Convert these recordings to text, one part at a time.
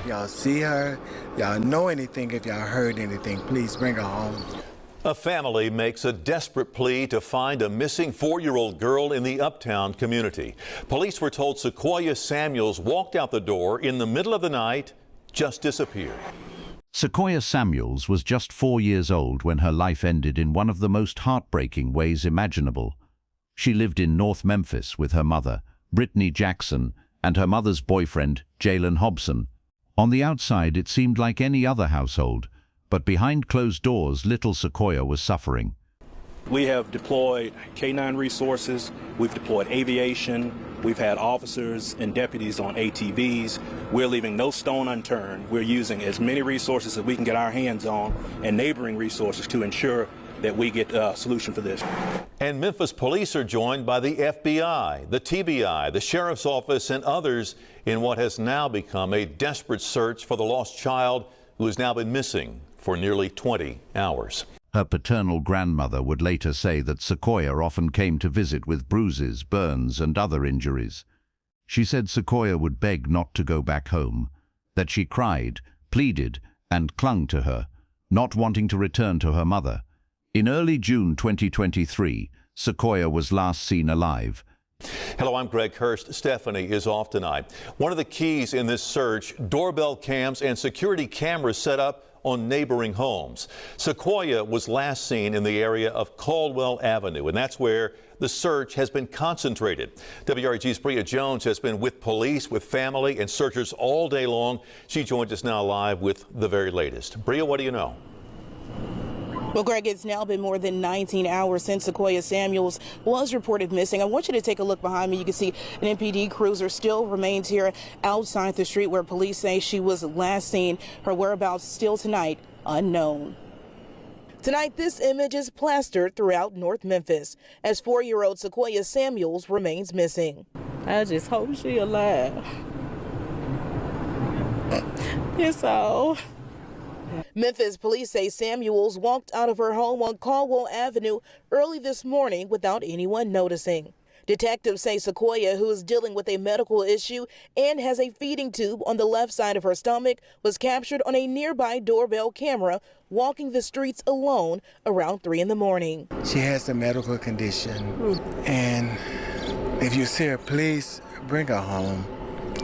y'all see her, y'all know anything, if y'all heard anything, please bring her home. A family makes a desperate plea to find a missing 4-year-old girl in the Uptown community. Police were told Sequoia Samuels walked out the door in the middle of the night, just disappeared. Sequoia Samuels was just 4 years old when her life ended in one of the most heartbreaking ways imaginable. She lived in North Memphis with her mother, Brittney Jackson, and her mother's boyfriend, Jaylon Hobson. On the outside, it seemed like any other household, but behind closed doors, little Sequoia was suffering. We have deployed K-9 resources, we've deployed aviation, we've had officers and deputies on ATVs. We're leaving no stone unturned. We're using as many resources as we can get our hands on and neighboring resources to ensure that we get a solution for this. And Memphis police are joined by the FBI, the TBI, the Sheriff's Office, and others in what has now become a desperate search for the lost child who has now been missing for nearly 20 hours. Her paternal grandmother would later say that Sequoia often came to visit with bruises, burns, and other injuries. She said Sequoia would beg not to go back home, that she cried, pleaded, and clung to her, not wanting to return to her mother. In early June 2023, Sequoia was last seen alive. Hello, I'm Greg Hurst. Stephanie is off tonight. One of the keys in this search, doorbell cams and security cameras set up on neighboring homes. Sequoia was last seen in the area of Caldwell Avenue, and that's where the search has been concentrated. WREG's Brittney Jackson has been with police, with family, and searchers all day long. She joins us now live with the very latest. Brittney, what do you know? Well, Greg, it's now been more than 19 hours since Sequoia Samuels was reported missing. I want you to take a look behind me. You can see an MPD cruiser still remains here outside the street where police say she was last seen. Her whereabouts still tonight unknown. Tonight, this image is plastered throughout North Memphis as 4-year-old Sequoia Samuels remains missing. I just hope she's alive. It's all. Memphis police say Samuels walked out of her home on Caldwell Avenue early this morning without anyone noticing. Detectives say Sequoia, who is dealing with a medical issue and has a feeding tube on the left side of her stomach, was captured on a nearby doorbell camera walking the streets alone around 3 in the morning. She has a medical condition, and if you see her, please bring her home.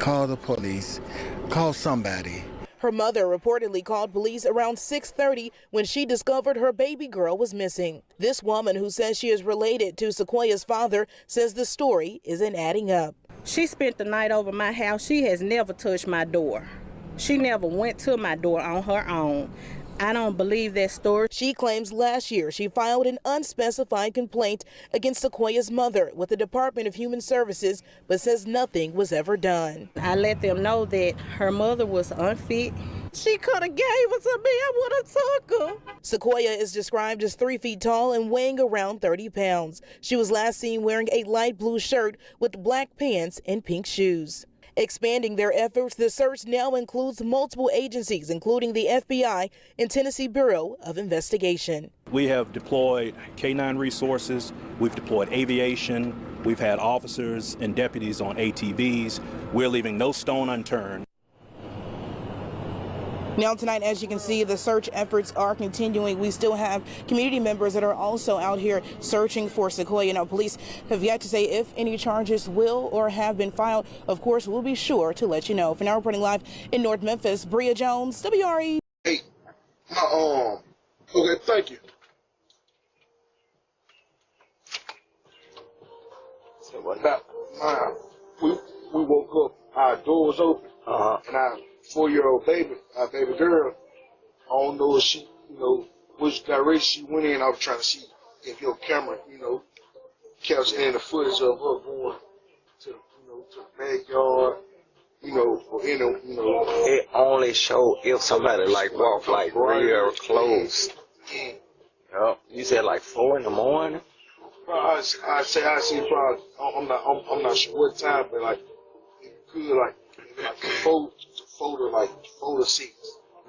Call the police. Call somebody. Her mother reportedly called police around 6:30 when she discovered her baby girl was missing. This woman, who says she is related to Sequoia's father, says the story isn't adding up. She spent the night over my house. She has never touched my door. She never went to my door on her own. I don't believe that story. She claims last year she filed an unspecified complaint against Sequoia's mother with the Department of Human Services, but says nothing was ever done. I let them know that her mother was unfit. She could have gave her to me. I would have took her. Sequoia is described as 3 feet tall and weighing around 30 pounds. She was last seen wearing a light blue shirt with black pants and pink shoes. Expanding their efforts, the search now includes multiple agencies, including the FBI and Tennessee Bureau of Investigation. We have deployed K-9 resources, we've deployed aviation, we've had officers and deputies on ATVs. We're leaving no stone unturned. Now tonight, as you can see, the search efforts are continuing. We still have community members that are also out here searching for Sequoia. Now, police have yet to say if any charges will or have been filed. Of course, we'll be sure to let you know. For now, reporting live in North Memphis, Brittney Jackson, WRE. Hey, my okay, thank you. We woke up, our door was open, and our 4-year-old baby, our baby girl, I don't know if she, which direction she went in. I was trying to see if your camera, captured in the footage of her going to, to the backyard, or It only showed if somebody walked real close. Yeah. Yep. You said 4 in the morning. I see probably. I'm not sure what time, but it could 4 to 6.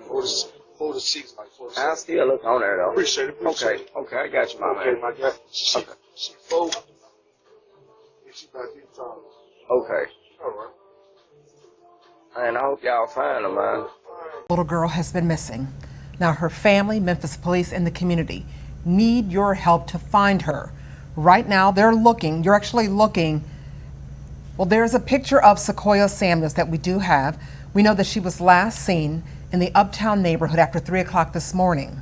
4 to 6, 4 to 6. I'll still look on there though. Appreciate it. Okay, I got you, my man. Okay, my guy. She 4. And she about this tall. Okay. All right. And I hope y'all find her, man. Little girl has been missing. Now her family, Memphis police, and the community need your help to find her. Right now they're looking, you're actually looking. Well, there's a picture of Sequoia Samuels that we do have. We know that she was last seen in the Uptown neighborhood after 3 o'clock this morning.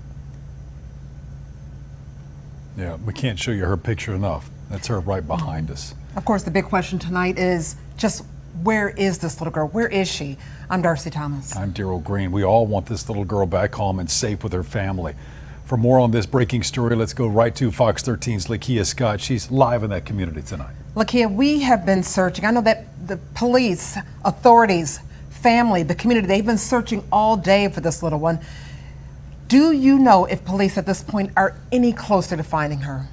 Yeah, we can't show you her picture enough. That's her right behind us. Of course, the big question tonight is just where is this little girl? Where is she? I'm Darcy Thomas. I'm Daryl Green. We all want this little girl back home and safe with her family. For more on this breaking story, let's go right to Fox 13's Lakia Scott. She's live in that community tonight. Lakia, we have been searching. I know that the police, authorities, family, the community, they've been searching all day for this little one. Do you know if police at this point are any closer to finding her?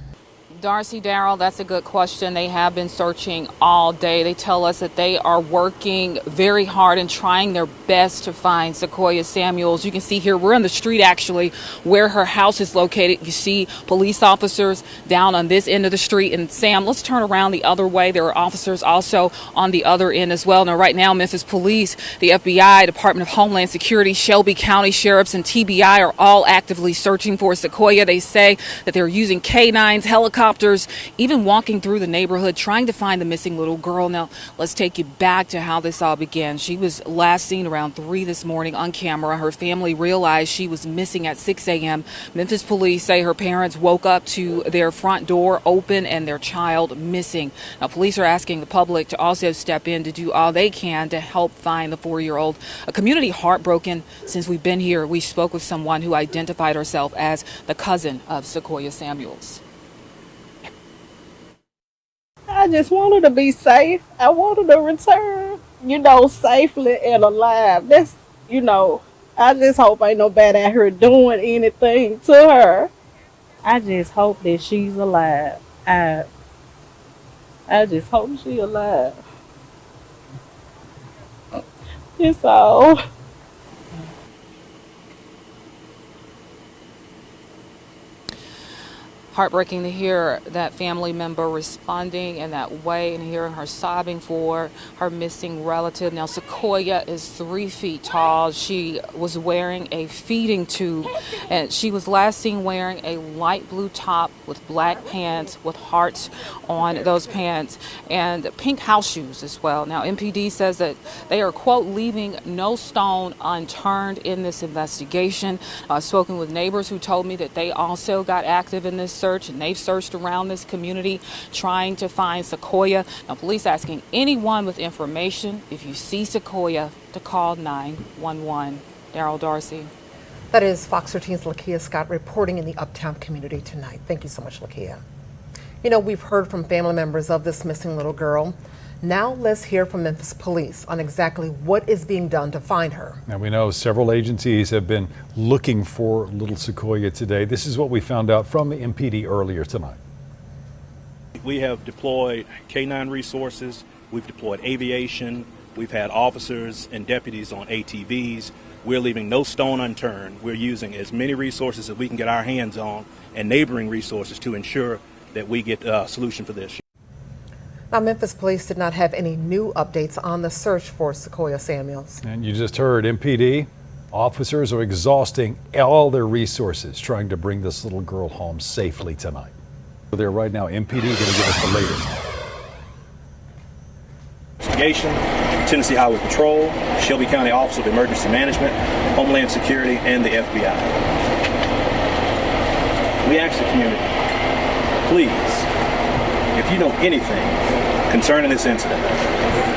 Darcy, Darryl, that's a good question. They have been searching all day. They tell us that they are working very hard and trying their best to find Sequoia Samuels. You can see here, we're on the street actually where her house is located. You see police officers down on this end of the street. And Sam, let's turn around the other way. There are officers also on the other end as well. Now, right now, Memphis Police, the FBI, Department of Homeland Security, Shelby County Sheriffs, and TBI are all actively searching for Sequoia. They say that they're using canines, helicopters, even walking through the neighborhood trying to find the missing little girl. Now, let's take you back to how this all began. She was last seen around 3 this morning on camera. Her family realized she was missing at 6 a.m. Memphis police say her parents woke up to their front door open and their child missing. Now, police are asking the public to also step in to do all they can to help find the 4-year-old. A community heartbroken since we've been here. We spoke with someone who identified herself as the cousin of Sequoia Samuels. I just want her to be safe. I want her to return, safely and alive. That's, I just hope ain't nobody out here doing anything to her. I just hope that she's alive. I just hope she's alive. That's all. Heartbreaking to hear that family member responding in that way and hearing her sobbing for her missing relative. Now, Sequoia is 3 feet tall. She was wearing a feeding tube, and she was last seen wearing a light blue top with black pants with hearts on those pants and pink house shoes as well. Now, MPD says that they are, quote, leaving no stone unturned in this investigation. I've spoken with neighbors who told me that they also got active in this search, and they've searched around this community trying to find Sequoia. Now, police asking anyone with information, if you see Sequoia, to call 911. Daryl, Darcy. That is Fox 13's Lakia Scott reporting in the Uptown community tonight. Thank you so much, Lakia. We've heard from family members of this missing little girl. Now let's hear from Memphis Police on exactly what is being done to find her. Now we know several agencies have been looking for little Sequoia today. This is what we found out from the MPD earlier tonight. We have deployed K9 resources, we've deployed aviation, we've had officers and deputies on ATVs. We're leaving no stone unturned. We're using as many resources as we can get our hands on and neighboring resources to ensure that we get a solution for this. Now, Memphis Police did not have any new updates on the search for Sequoia Samuels. And you just heard MPD officers are exhausting all their resources trying to bring this little girl home safely tonight. There right now, MPD going to give us the latest. Investigation, Tennessee Highway Patrol, Shelby County Office of Emergency Management, Homeland Security, and the FBI. We ask the community, please, if you know anything concerning this incident,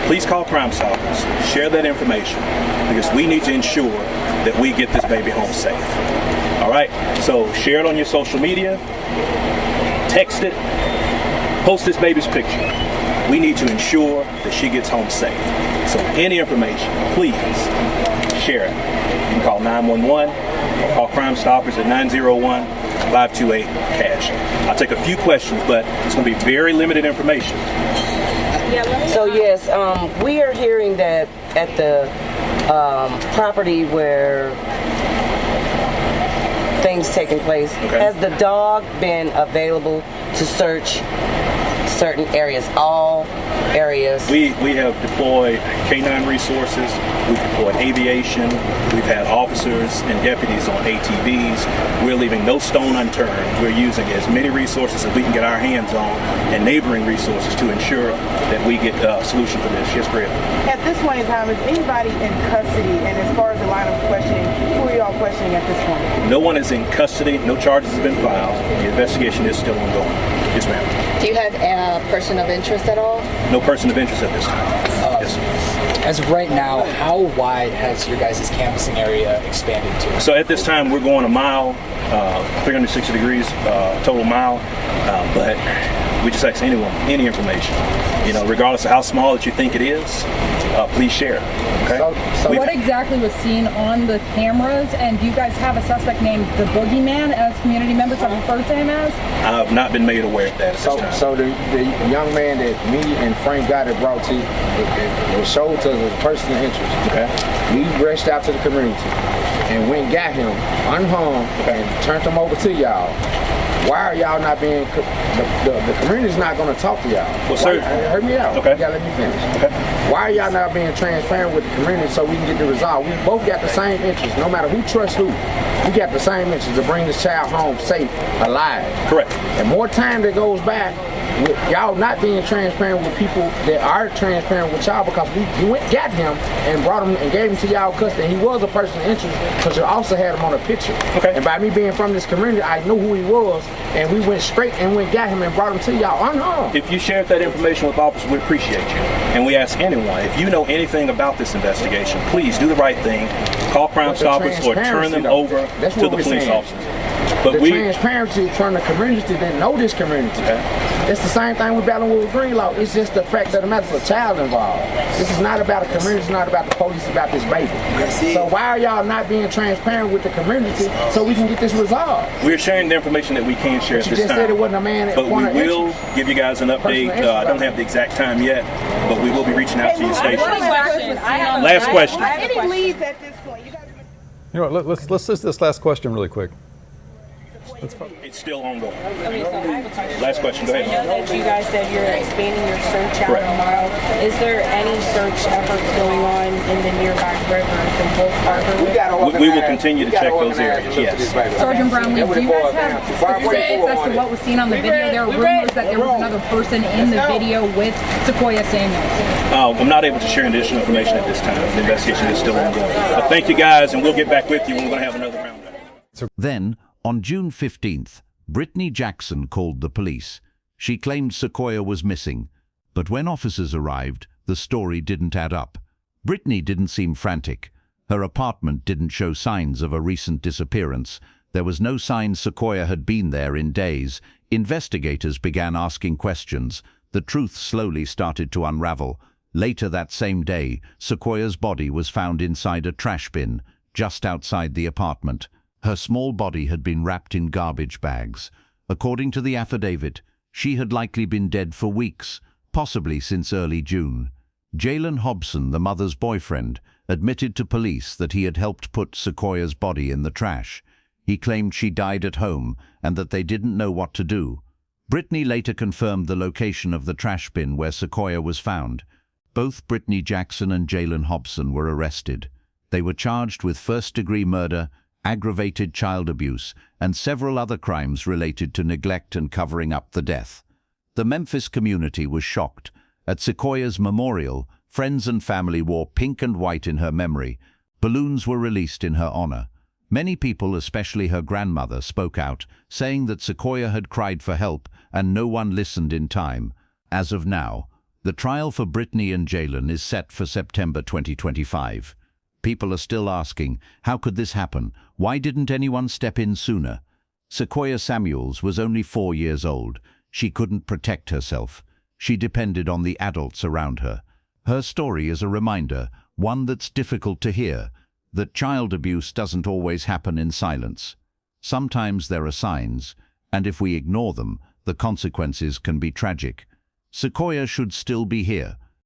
please call Crime Stoppers, share that information, because we need to ensure that we get this baby home safe. All right, so share it on your social media, text it, post this baby's picture. We need to ensure that she gets home safe. So any information, please share it. You can call 911 or call Crime Stoppers at 901-528-CASH. I'll take a few questions, but it's going to be very limited information. So yes, we are hearing that at the property where things taking place, has the dog been available to search certain areas, all areas? We have deployed K9 resources, we've deployed aviation, we've had officers and deputies on ATVs. We're leaving no stone unturned. We're using as many resources as we can get our hands on and neighboring resources to ensure that we get a solution for this. Yes, Brett? At this point in time, is anybody in custody? And as far as the line of questioning, who are y'all questioning at this point? No one is in custody. No charges have been filed. The investigation is still ongoing. Yes, ma'am. Do you have a person of interest at all? No person of interest at this time. Yes. As of right now, how wide has your guys' canvassing area expanded to? So at this time, we're going a mile, 360 degrees, total mile, but we just ask anyone, any information, you know, regardless of how small that you think it is, please share. Okay. So what exactly was seen on the cameras, and do you guys have a suspect named the Boogeyman, as community members have referred to him as? I've not been made aware of that. So the young man that me and Frank got it brought to, it was showed to the person of interest. Okay. We rushed out to the community and went and got him unharmed and turned him over to y'all. Why are y'all not being, the community's not going to talk to y'all. Well, sir. Hear me out. Okay. You gotta let me finish. Okay. Why are y'all not being transparent with the community so we can get the result? We both got the same interest, no matter who trusts who. We got the same interest to bring this child home safe, alive. Correct. And more time that goes by, with y'all not being transparent with people that are transparent with y'all, because we went got him and brought him and gave him to y'all custody. He was a person of interest because you also had him on a picture. Okay. And by me being from this community, I knew who he was, and we went straight and went got him and brought him to y'all unharmed. If you shared that information with officers, we appreciate you. And we ask anyone, if you know anything about this investigation, please do the right thing, call Crime Stoppers or turn them over to the police officers. But the transparency from the community that know this community. It's the same thing we're battling with green law. It's just the fact that the matter is a child involved. This is not about the community, it's not about the police, it's about this baby. So why are y'all not being transparent with the community so we can get this resolved? We're sharing the information that we can share at this time. You just said it wasn't a man. But we will give you guys an update. I don't have the exact time yet, but we will be reaching out to your station. Last question. Any leads at this point? You know what, let's list this last question really quick. It's still ongoing. Last question, go ahead. I know that you guys said you're expanding your search out a mile. Is there any search efforts going on in the nearby rivers in both harbors? We will continue to check those areas, yes. Sergeant Brownlee, do you guys have specifics as to what was seen on the video? There were rumors that there was another person in the video with Sequoia Samuels. I'm not able to share additional information at this time. The investigation is still ongoing. But thank you guys, and we'll get back with you when we're going to have another round. Then, on June 15th, Brittney Jackson called the police. She claimed Sequoia was missing, but when officers arrived, the story didn't add up. Brittney didn't seem frantic. Her apartment didn't show signs of a recent disappearance. There was no sign Sequoia had been there in days. Investigators began asking questions. The truth slowly started to unravel. Later that same day, Sequoia's body was found inside a trash bin, just outside the apartment. Her small body had been wrapped in garbage bags. According to the affidavit, she had likely been dead for weeks, possibly since early June. Jaylon Hobson, the mother's boyfriend, admitted to police that he had helped put Sequoia's body in the trash. He claimed she died at home and that they didn't know what to do. Brittney later confirmed the location of the trash bin where Sequoia was found. Both Brittney Jackson and Jaylon Hobson were arrested. They were charged with first-degree murder, aggravated child abuse, and several other crimes related to neglect and covering up the death. The Memphis community was shocked. At Sequoia's memorial, friends and family wore pink and white in her memory. Balloons were released in her honor. Many people, especially her grandmother, spoke out, saying that Sequoia had cried for help and no one listened in time. As of now, the trial for Brittney and Jaylon is set for September 2025. People are still asking, how could this happen? Why didn't anyone step in sooner? Sequoia Samuels was only 4 years old. She couldn't protect herself. She depended on the adults around her. Her story is a reminder, one that's difficult to hear, that child abuse doesn't always happen in silence. Sometimes there are signs, and if we ignore them, the consequences can be tragic. Sequoia should still be here,